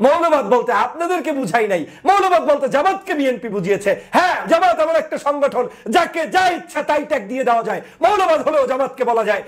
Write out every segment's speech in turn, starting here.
মৌলবাদ বলতে আপনাদেরকে বুঝাই নাই, মৌলবাদ বলতে জামাতকে বিএনপি বুঝিয়েছে। হ্যাঁ, জামাত এমন একটা সংগঠন যাকে যা ইচ্ছা তাই ট্যাগ দিয়ে দেওয়া যায়। মৌলবাদ হলেও জামাতকে বলা যায়,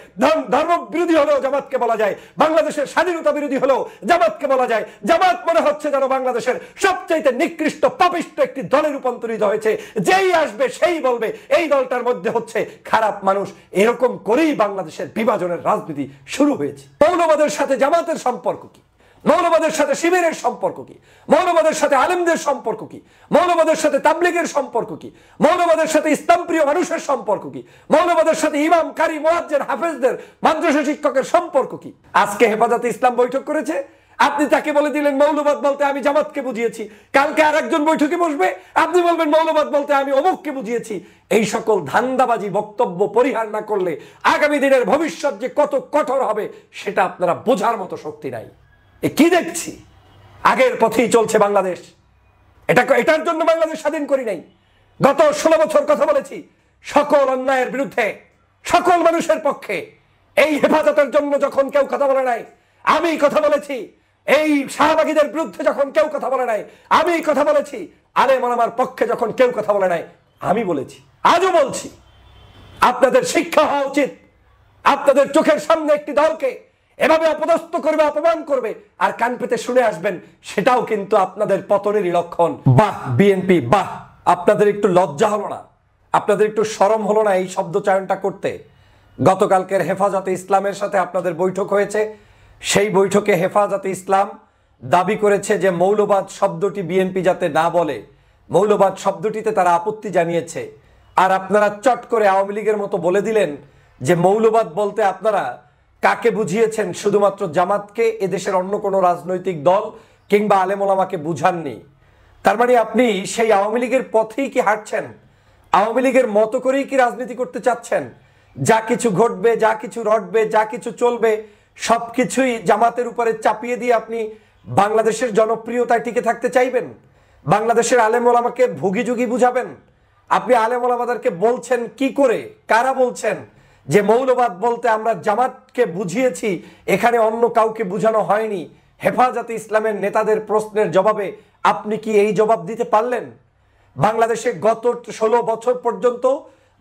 ধর্ম বিরোধী হলেও জামাতকে বলা যায়, বাংলাদেশের স্বাধীনতা বিরোধী হলেও জামাতকে বলা যায়। জামাত মনে হচ্ছে যেন বাংলাদেশের সবচাইতে নিকৃষ্ট পাপিষ্ট একটি দলে রূপান্তরিত হয়েছে। যেই আসবে সেই বলবে এই দলটার মধ্যে হচ্ছে খারাপ মানুষ। এরকম করেই বাংলাদেশের বিভাজনের রাজনীতি শুরু হয়েছে। মৌলবাদের সাথে জামাতের সম্পর্ক কি? মৌলবাদের সাথে শিবিরের সম্পর্ক কি? মৌলবাদের সাথে আলেমদের সম্পর্ক কি? মৌলবাদের সাথে তাবলীগের সম্পর্ক কি? মৌলবাদের সাথে ইসলাম প্রিয় মানুষের সম্পর্ক কি? মৌলবাদের সাথে ইমাম, কারি, মুয়াজ্জিন, হাফেজদের, মাদ্রাসা শিক্ষকের সম্পর্ক কি? আজকে হেফাজতে ইসলাম বৈঠক করেছে, আপনি তাকে বলে দিলেন মৌলবাদ বলতে আমি জামাতকে বুঝিয়েছি। কালকে আরেকজন বৈঠকে বসবে, আপনি বলবেন মৌলবাদ বলতে আমি অমুককে বুঝিয়েছি। এই সকল ধান্দাবাজি বক্তব্য পরিহার না করলে আগামী দিনের ভবিষ্যৎ যে কত কঠোর হবে সেটা আপনারা বোঝার মতো শক্তি নাই। কি দেখছি? আগের পথেই চলছে বাংলাদেশ। এটার জন্য বাংলাদেশ স্বাধীন করি নাই। গত 16 বছর কথা বলেছি সকল অন্যায়ের বিরুদ্ধে, সকল মানুষের পক্ষে। এই হেফাজতের জন্য যখন কেউ কথা বলে নাই আমি কথা বলেছি। এই শাহবাগীদের বিরুদ্ধে যখন কেউ কথা বলে নাই আমি কথা বলেছি। আলেম ওলামার পক্ষে যখন কেউ কথা বলে নাই আমি বলেছি, আজও বলছি। আপনাদের শিক্ষা হওয়া উচিত। আপনাদের চোখের সামনে একটি দলকে এভাবে অপদস্থ করবে, অপমান করবে, আর কান পেতে শুনে আসবেন, সেটাও কিন্তু আপনাদের পতনেরই লক্ষণ। বাহ বিএনপি, বাহ! আপনাদের একটু লজ্জা হলো না? আপনাদের একটু শরম হলো না এই শব্দ চয়নটা করতে? গতকালকের হেফাজতে ইসলামের সাথে আপনাদের বৈঠক হয়েছে। সেই বৈঠকে হেফাজতে ইসলাম দাবি করেছে যে মৌলবাদ শব্দটি বিএনপি যাতে না বলে, মৌলবাদ শব্দটিতে তারা আপত্তি জানিয়েছে। আর আপনারা চট করে আওয়ামী লীগের মতো বলে দিলেন যে মৌলবাদ বলতে আপনারা কাকে বুঝিয়েছেন? শুধুমাত্র জামাতকে, এদেশের অন্য কোনো রাজনৈতিক দল কিংবা আলেম ওলামাকে বুঝাননি। তার মানে আপনি সেই আওয়ামী লীগের পথেই কি হাঁটছেন? আওয়ামী লীগের মতো করেই কি রাজনীতি করতে চাচ্ছেন? যা কিছু ঘটবে, যা কিছু রটবে, যা কিছু চলবে সবকিছুই জামাতের উপরে চাপিয়ে দিয়ে আপনি বাংলাদেশের জনপ্রিয়তায় টিকে থাকতে চাইবেন? বাংলাদেশের আলেম ওলামাকে ভুগিযুগি বুঝাবেন? আপনি আলেম ওলামাদেরকে বলছেন কি করে? কারা বলছেন যে মৌলবাদ বলতে আমরা জামাতকে বুঝিয়েছি, এখানে অন্য কাউকে বুঝানো হয়নি? হেফাজতে ইসলামের নেতাদের প্রশ্নের জবাবে আপনি কি এই জবাব দিতে পারলেন? বাংলাদেশে গত 16 বছর পর্যন্ত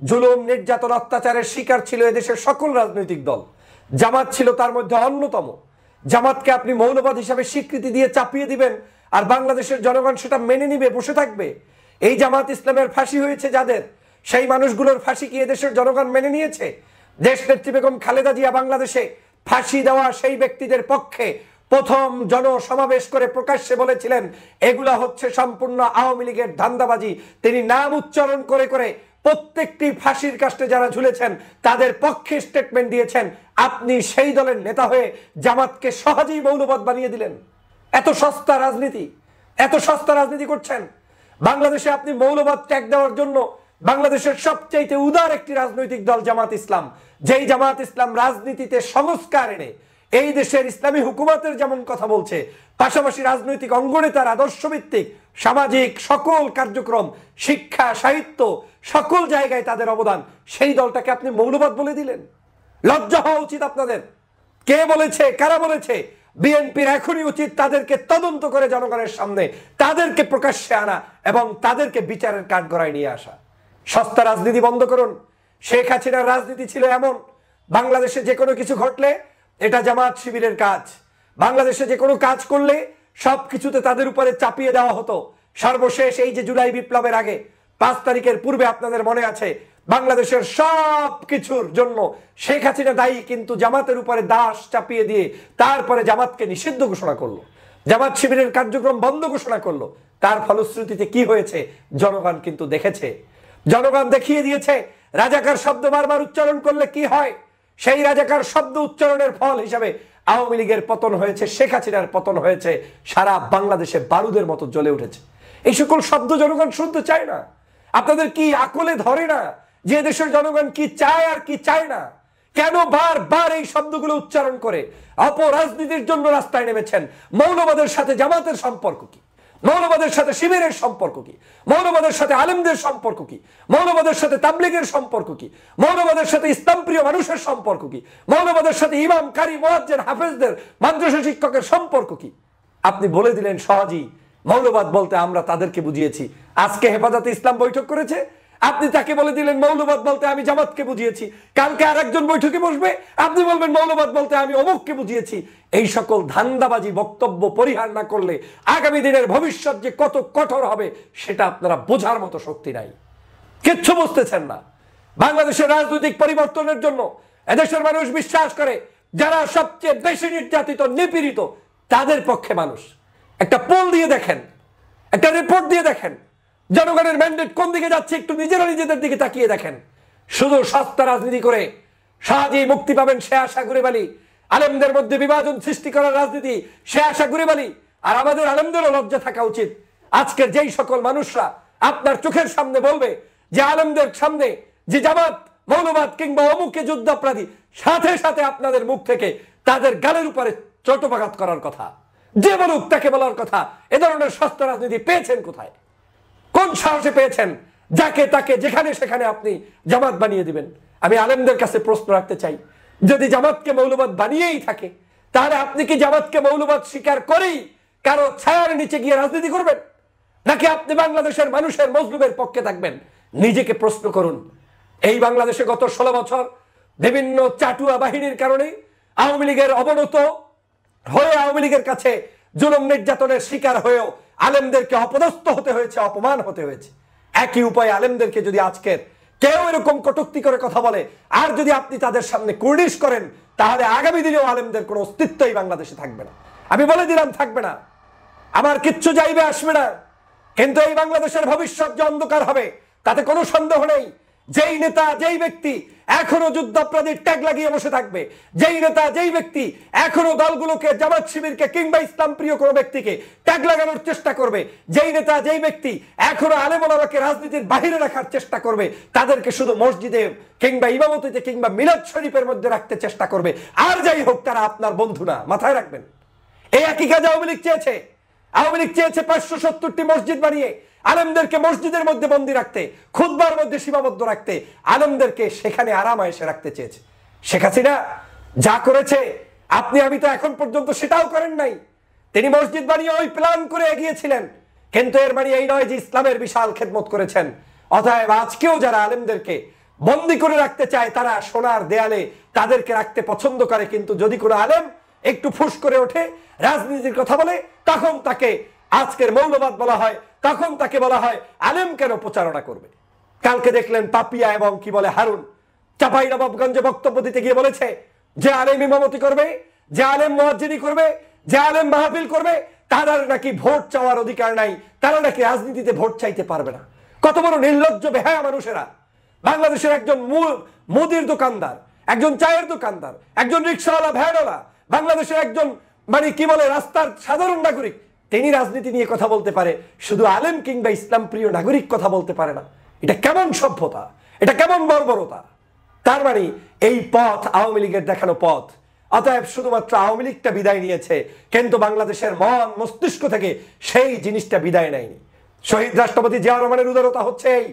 জুলুম, নির্যাতন, অত্যাচারের শিকার ছিল এদেশের সকল রাজনৈতিক দল। জামাত ছিল তার মধ্যে অন্যতম। জামাতকে আপনি মৌলবাদ হিসাবে স্বীকৃতি দিয়ে চাপিয়ে দিবেন আর বাংলাদেশের জনগণ সেটা মেনে নিবে, বসে থাকবে? এই জামাত ইসলামের ফাঁসি হয়েছে যাদের, সেই মানুষগুলোর ফাঁসি কি এদেশের জনগণ মেনে নিয়েছে? দেশনেত্রী বেগম খালেদা জিয়া বাংলাদেশে ফাঁসি দেওয়া সেই ব্যক্তিদের পক্ষে প্রথম জনসমাবেশ করে প্রকাশ্যে বলেছিলেন এগুলা হচ্ছে সম্পূর্ণ আওয়ামী লীগের ধান্দাবাজি। তিনি নাম উচ্চারণ করে করে প্রত্যেকটি ফাঁসির কাস্টে যারা ঝুলেছেন তাদের পক্ষে স্টেটমেন্ট দিয়েছেন। আপনি সেই দলের নেতা হয়ে জামাতকে সহজেই মৌলবাদ বানিয়ে দিলেন। এত সস্তা রাজনীতি, এত সস্তা রাজনীতি করছেন। বাংলাদেশে আপনি মৌলবাদ ট্যাগ দেওয়ার জন্য বাংলাদেশের সবচেয়ে উদার একটি রাজনৈতিক দল জামাত ইসলাম, যেই জামাত ইসলাম রাজনীতিতে সংস্কার এনে এই দেশের ইসলামী হুকুমতের যেমন কথা বলছে, পাশাপাশি রাজনৈতিক অঙ্গনে তার আদর্শভিত্তিক সামাজিক সকল কার্যক্রম, শিক্ষা, সাহিত্য সকল জায়গায় তাদের অবদান, সেই দলটাকে আপনি মৌলবাদ বলে দিলেন। লজ্জা হওয়া উচিত আপনাদের। কে বলেছে, কারা বলেছে? বিএনপির এখনই উচিত তাদেরকে তদন্ত করে জনগণের সামনে তাদেরকে প্রকাশ্যে আনা এবং তাদেরকে বিচারের কাঠগড়ায় নিয়ে আসা। সস্তা রাজনীতি বন্ধ করুন। শেখ হাসিনার রাজনীতি ছিল এমন, বাংলাদেশে যে কোনো কিছু ঘটলে এটা জামাত শিবিরের কাজ। বাংলাদেশে যে কোনো কাজ করলে সবকিছুতে তাদের উপরে চাপিয়ে দেওয়া হতো। সর্বশেষ এই যে জুলাই বিপ্লবের আগে 5 তারিখের পূর্বে আপনাদের মনে আছে বাংলাদেশের সব কিছুর জন্য শেখ হাসিনা দায়ী, কিন্তু জামাতের উপরে দাস চাপিয়ে দিয়ে তারপরে জামাতকে নিষিদ্ধ ঘোষণা করলো, জামাত শিবিরের কার্যক্রম বন্ধ ঘোষণা করলো। তার ফলশ্রুতিতে কি হয়েছে জনগণ কিন্তু দেখেছে, জনগণ দেখিয়ে দিয়েছে রাজাকার শব্দ বারবার উচ্চারণ করলে কি হয়। সেই রাজাকার শব্দ উচ্চারণের ফল হিসাবে আওয়ামী লীগের পতন হয়েছে, শেখ হাসিনার পতন হয়েছে, সারা বাংলাদেশে বারুদের মতো জ্বলে উঠেছে। এই সকল শব্দ জনগণ শুনতে চায় না। আপনাদের কি আকলে ধরে না যে দেশের জনগণ কি চায় আর কি চায় না? কেন বারবার এই শব্দগুলো উচ্চারণ করে অপরাজনীতির জন্য রাস্তায় নেমেছেন? মৌলবাদের সাথে জামাতের সম্পর্ক কি? মৌলবাদের সাথে শিবিরের সম্পর্ক কি? মৌলবাদের সাথে আলেমদের সম্পর্ক কি? মৌলবাদের সাথে তাবলীগের সম্পর্ক কি? মৌলবাদের সাথে ইসলাম প্রিয় মানুষের সম্পর্ক কি? মৌলবাদের সাথে ইমাম, কারি, মুয়াজ্জিন, হাফেজদের, মাদ্রাসা শিক্ষকের সম্পর্ক কি? আপনি বলে দিলেন সহজেই মৌলবাদ বলতে আমরা তাদেরকে বুঝিয়েছি। আজকে হেফাজতে ইসলাম বৈঠক করেছে, আপনি তাকে বলে দিলেন মৌলবাদ বলতে আমি জামাতকে বুঝিয়েছি। কালকে আরেকজন বৈঠকে বসবে, আপনি বলবেন মৌলবাদ বলতে আমি অমুককে বুঝিয়েছি। এই সকল ধান্দাবাজি বক্তব্য পরিহার না করলে আগামী দিনের ভবিষ্যৎ যে কত কঠোর হবে সেটা আপনারা বোঝার মতো শক্তি নাই, কিচ্ছু বুঝতেছেন না। বাংলাদেশের রাজনৈতিক পরিবর্তনের জন্য এদেশের মানুষ বিশ্বাস করে যারা সবচেয়ে বেশি নির্যাতিত নিপীড়িত তাদের পক্ষে মানুষ। একটা পোল দিয়ে দেখেন, একটা রিপোর্ট দিয়ে দেখেন, জনগণের ম্যান্ডেট কোন দিকে যাচ্ছে একটু নিজেরা নিজেদের দিকে তাকিয়ে দেখেন। শুধু সস্তা রাজনীতি করে সহজেই মুক্তি পাবেন সে আশা ঘুরে বালি, আলেমদের মধ্যে বিভাজন সৃষ্টি করার রাজনীতি সে আশা ঘুরে বালি। আর আমাদের আলেমদেরও লজ্জা থাকা উচিত। আজকের যেই সকল মানুষরা আপনার চোখের সামনে বলবে যে আলেমদের সামনে যে জামাত মৌলবাদ কিংবা অমুকে যুদ্ধাপরাধী, সাথে সাথে আপনাদের মুখ থেকে তাদের গালের উপরে চট্টপাঘাত করার কথা, যে বলুক তাকে বলার কথা। এ ধরনের সস্তা রাজনীতি পেয়েছেন কোথায়? কোন সাহসে পেয়েছেন যাকে তাকে যেখানে সেখানে আপনি জামাত বানিয়ে দিবেন? আমি আলেমদের কাছে প্রশ্ন রাখতে চাই, যদি জামাতকে মৌলবাদ বানিয়েই থাকে তাহলে আপনি কি জামাতকে মৌলবাদ স্বীকার করেই কারো ছায়ার নিচে গিয়ে রাজনীতি করবেন, নাকি আপনি বাংলাদেশের মানুষের মজলুমের পক্ষে থাকবেন? নিজেকে প্রশ্ন করুন। এই বাংলাদেশে গত 16 বছর বিভিন্ন চাটুয়া বাহিনীর কারণে আওয়ামী লীগের অবনত হয়ে আওয়ামী লীগের কাছে জুলুম নির্যাতনের শিকার হয়েও আলেমদেরকে অপদস্থ হতে হয়েছে, অপমান হতে হয়েছে। একই উপায়ে আলেমদেরকে যদি আজকের কেউ এরকম কটূক্তি করে কথা বলে আর যদি আপনি তাদের সামনে কুর্নিশ করেন তাহলে আগামী দিনেও আলেমদের কোনো অস্তিত্বই বাংলাদেশে থাকবে না। আমি বলে দিলাম থাকবে না, আমার কিচ্ছু যাইবে আসবে না। কিন্তু এই বাংলাদেশের ভবিষ্যৎ যে অন্ধকার হবে তাতে কোনো সন্দেহ নেই। যেই নেতা যেই ব্যক্তি এখনো যুদ্ধাপরাধীর ট্যাগ লাগিয়ে বসে থাকবে, যেই নেতা যেই ব্যক্তি এখনো দলগুলোকে জামাত শিবিরকে কিংবা ইসলাম প্রিয় কোনো ব্যক্তিকে ট্যাগ লাগানোর চেষ্টা করবে, যেই নেতা যেই ব্যক্তি এখনো আলেম ওলামাকে রাজনীতির বাহিরে রাখার চেষ্টা করবে, তাদেরকে শুধু মসজিদে কিংবা ইমামতিতে কিংবা মিলাদ শরীফের মধ্যে রাখতে চেষ্টা করবে, আর যাই হোক তারা আপনার বন্ধু না। মাথায় রাখবেন, এই একই কাজ আওয়ামী লীগ চেয়েছে। আওয়ামী লীগ চেয়েছে 570টি মসজিদ বানিয়ে আলেমদেরকে মসজিদের মধ্যে বন্দী রাখতে, খুতবার মধ্যে সীমাবদ্ধ রাখতে, আলেমদেরকে সেখানে আরামায়েশে রাখতে চেয়েছে। শেখ হাসিনা যা করেছে আপনি আমি তো এখন পর্যন্ত সেটাও করেন নাই। তিনি মসজিদ বানিয়ে ওই প্ল্যান করে এগিয়েছিলেন, কিন্তু এর মানে এই নয় যে ইসলামের বিশাল খেদমত করেছেন। অতএব আজকেও যারা আলেমদেরকে বন্দী করে রাখতে চায় তারা সোনার দেয়ালে তাদেরকে রাখতে পছন্দ করে, কিন্তু যদি কোনো আলেম একটু ফুস করে ওঠে রাজনীতির কথা বলে তখন তাকে আজকের মৌলবাদ বলা হয়, তখন তাকে বলা হয় আলেম কেন প্রচারণা করবে। কালকে দেখলেন পাপিয়া এবং কি বলে হারুন চাঁপাইনবাবগঞ্জে বক্তব্য দিতে গিয়ে বলেছে যে আলেম ইমামতি করবে, যে আলেম মুয়াজ্জিনি করবে, যে আলেম মাহফিল করবে তাদের নাকি ভোট চাওয়ার অধিকার নাই, তারা নাকি রাজনীতিতে ভোট চাইতে পারবে না। কত বড় নির্লজ্জ বেহায়া মানুষেরা। বাংলাদেশের একজন মুদির দোকানদার, একজন চায়ের দোকানদার, একজন রিক্সাওয়ালা, ভ্যানওয়ালা, বাংলাদেশের একজন মানে কি বলে রাস্তার সাধারণ নাগরিক, তিনি রাজনীতি নিয়ে কথা বলতে পারে, শুধু আলেম কিংবা ইসলাম প্রিয় নাগরিক কথা বলতে পারে না। এটা কেমন সভ্যতা, এটা কেমন বর্বরতা। তার মানে এই পথ আওয়ামী লীগের দেখানো পথ। অতএব শুধুমাত্র আওয়ামী লীগটা বিদায় নিয়েছে, কিন্তু বাংলাদেশের মন মস্তিষ্ক থেকে সেই জিনিসটা বিদায় নেয়নি। শহীদ রাষ্ট্রপতি জিয়া রহমানের উদারতা হচ্ছে এই,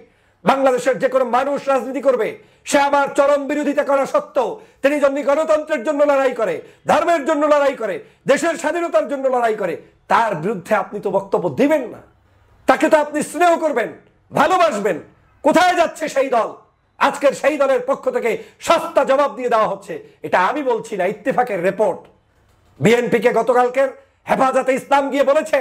বাংলাদেশের যে কোনো মানুষ রাজনীতি করবে সে আমার চরম বিরোধিতা করা সত্ত্বেও তিনি যদি গণতন্ত্রের জন্য লড়াই করে, ধর্মের জন্য লড়াই করে, দেশের স্বাধীনতার জন্য লড়াই করে, তার বিরুদ্ধে আপনি তো বক্তব্য দিবেন না, তাকে তো আপনি স্নেহ করবেন, ভালোবাসবেন। কোথায় যাচ্ছে সেই দল? আজকের সেই দলের পক্ষ থেকে সস্তা জবাব দিয়ে দেওয়া হচ্ছে। এটা আমি বলছি না, ইত্তেফাকের রিপোর্ট। বিএনপিকে গতকালকের হেফাজতে ইসলাম গিয়ে বলেছে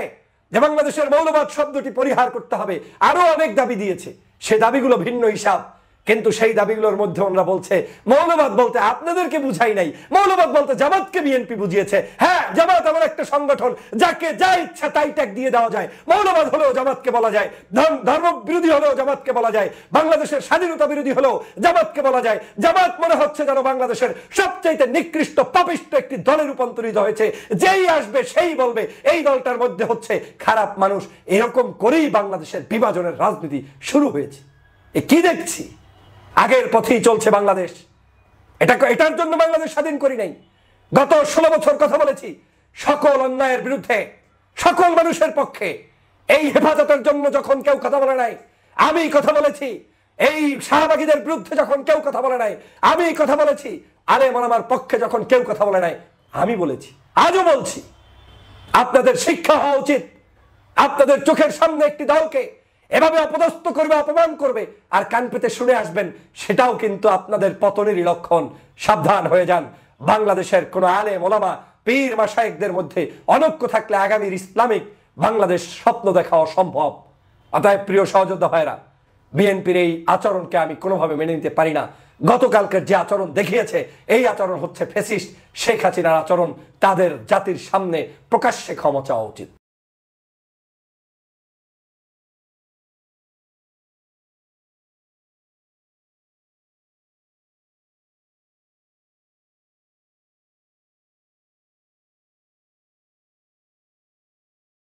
যে বাংলাদেশের মৌলবাদ শব্দটি পরিহার করতে হবে, আরো অনেক দাবি দিয়েছে, সে দাবিগুলো ভিন্ন হিসাব, কিন্তু সেই দাবিগুলোর মধ্যে ওরা বলছে মৌলবাদ বলতে আপনাদেরকে বুঝাই নাই, মৌলবাদ বলতে জামাতকে বিএনপি বুঝিয়েছে। হ্যাঁ, জামাত এমন একটা সংগঠন যাকে যা ইচ্ছা তাই ট্যাগ দিয়ে দেওয়া যায়। মৌলবাদ হলেও জামাতকে বলা যায়, ধর্ম বিরোধী হলেও জামাতকে বলা যায়, বাংলাদেশের স্বাধীনতা বিরোধী হলেও জামাতকে বলা যায়। জামাত মনে হচ্ছে যেন বাংলাদেশের সবচাইতে নিকৃষ্ট পাপিষ্ট একটি দলে রূপান্তরিত হয়েছে, যেই আসবে সেই বলবে এই দলটার মধ্যে হচ্ছে খারাপ মানুষ। এরকম করেই বাংলাদেশের বিভাজনের রাজনীতি শুরু হয়েছে। এ কি দেখছি? আগের পথেই চলছে বাংলাদেশ। এটার জন্য বাংলাদেশ স্বাধীন করি নাই। গত 16 বছর কথা বলেছি সকল অন্যায়ের বিরুদ্ধে, সকল মানুষের পক্ষে। এই হেফাজতের জন্য যখন কেউ কথা বলে নাই আমি কথা বলেছি, এই শাহবাগীদের বিরুদ্ধে যখন কেউ কথা বলে নাই আমি কথা বলেছি, আলেম ওলামার পক্ষে যখন কেউ কথা বলে নাই আমি বলেছি, আজও বলছি। আপনাদের শিক্ষা হওয়া উচিত। আপনাদের চোখের সামনে একটি দলকে এভাবে অপদস্থ করবে, অপমান করবে, আর কান পেতে শুনে আসবেন, সেটাও কিন্তু আপনাদের পতনেরই লক্ষণ। সাবধান হয়ে যান। বাংলাদেশের কোন আলেম ওলামা পীর মাশায়েখদের মধ্যে অনৈক্য থাকলে আগামীর ইসলামিক বাংলাদেশ স্বপ্ন দেখা অসম্ভব। অতএব প্রিয় সহযোদ্ধা ভাইরা, বিএনপির এই আচরণকে আমি কোনোভাবে মেনে নিতে পারি না। গতকালকের যে আচরণ দেখিয়েছে, এই আচরণ হচ্ছে ফ্যাসিস্ট শেখ হাসিনার আচরণ। তাদের জাতির সামনে প্রকাশ্যে ক্ষমা চাওয়া উচিত।